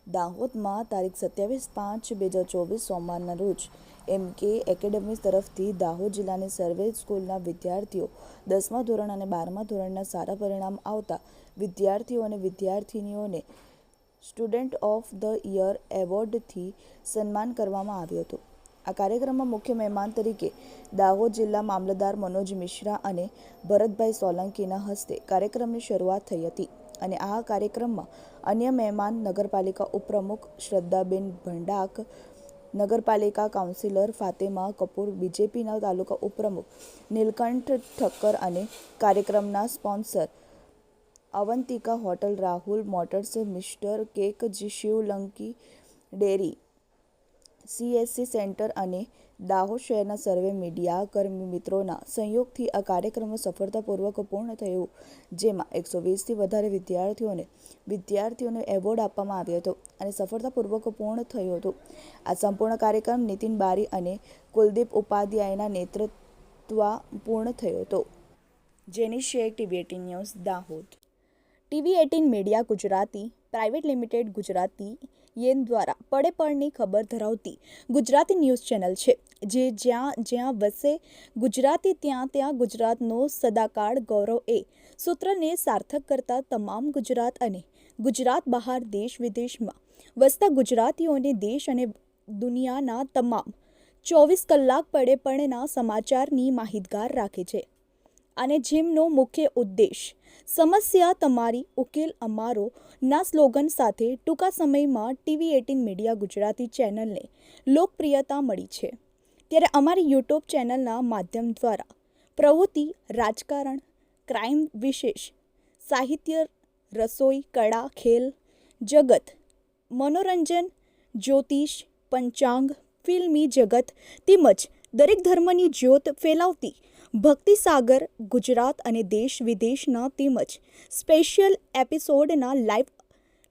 દાહોદમાં તારીખ 27/5/2024 સોમવારના રોજ MK એકેડમી તરફથી દાહોદ જિલ્લાની સર્વે સ્કૂલના વિદ્યાર્થીઓ 10મા ધોરણ અને 12મા ધોરણના સારા પરિણામ આવતા વિદ્યાર્થીઓ અને વિદ્યાર્થિનીઓને સ્ટુડન્ટ ઓફ ધ યર એવોર્ડથી સન્માન કરવામાં આવ્યું હતું। આ કાર્યક્રમમાં મુખ્ય મહેમાન તરીકે દાહોદ જિલ્લા મામલતદાર મનોજ મિશ્રા અને ભરતભાઈ સોલંકીના હસ્તે કાર્યક્રમની શરૂઆત થઈ હતી અને આ કાર્યક્રમમાં અન્ય મહેમાન નગરપાલિકા ઉપપ્રમુખ શ્રદ્ધાબેન ભંડાક, નગરપાલિકા કાઉન્સિલર ફાતેમા કપૂર, બીજેપીના તાલુકા ઉપપ્રમુખ નીલકંઠ ઠક્કર અને કાર્યક્રમના sponsor Avantika hotel, Rahul motors, mister cake, Shivlanki dairy, CSC centre અને દાહોદ શહેરના સર્વે મીડિયા કર્મી મિત્રોના સહયોગથી આ કાર્યક્રમ સફળતાપૂર્વક પૂર્ણ થયો, જેમાં 120થી વધારે વિદ્યાર્થીઓને એવોર્ડ આપવામાં આવ્યો હતો અને સફળતાપૂર્વક પૂર્ણ થયો હતો। આ સંપૂર્ણ કાર્યક્રમ નીતિન બારી અને કુલદીપ ઉપાધ્યાયના નેતૃત્વમાં પૂર્ણ થયો હતો। Jenny Sheikh, TV18 news, Dahod. TV18 media Gujarati private limited Gujarati યેન દ્વારા પડે પળની ખબર ધરાવતી ગુજરાતી ન્યૂઝ ચેનલ છે, જે જ્યાં વસે ગુજરાતી ત્યાં ગુજરાતનો સદાકાળ ગૌરવ એ સૂત્રને સાર્થક કરતા તમામ ગુજરાત અને ગુજરાત બહાર દેશ વિદેશમાં વસતા ગુજરાતીઓને દેશ અને દુનિયાના તમામ 24 કલાક પડે પળના સમાચારની માહિતગાર રાખે છે અને જેમનો મુખ્ય ઉદ્દેશ સમસ્યા તમારી, ઉકેલ અમારો ના સ્લોગન સાથે ટૂંકા સમયમાં TV18 મીડિયા ગુજરાતી ચેનલને લોકપ્રિયતા મળી છે। ત્યારે અમારી YouTube ચેનલના માધ્યમ દ્વારા પ્રવૃત્તિ, રાજકારણ, ક્રાઇમ, વિશેષ સાહિત્ય, રસોઈ, કળા, ખેલ જગત, મનોરંજન, જ્યોતિષ, પંચાંગ, ફિલ્મી જગત તેમજ દરેક ધર્મની જ્યોત ફેલાવતી ભક્તિસાગર ગુજરાત અને દેશ વિદેશના તેમજ સ્પેશિયલ એપિસોડના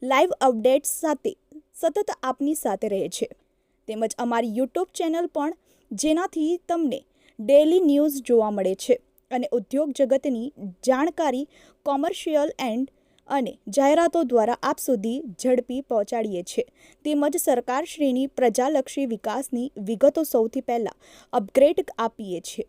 લાઈવ અપડેટ્સ સાથે સતત આપની સાથે રહે છે। તેમજ અમારી YouTube ચેનલ પણ, જેનાથી તમને ડેલી ન્યૂઝ જોવા મળે છે અને ઉદ્યોગ જગતની જાણકારી કોમર્શિયલ અને જાહેરાતો દ્વારા આપ સુધી ઝડપી પહોંચાડીએ છીએ તેમજ સરકારશ્રીની પ્રજાલક્ષી વિકાસની વિગતો સૌથી પહેલાં અપગ્રેડ આપીએ છીએ।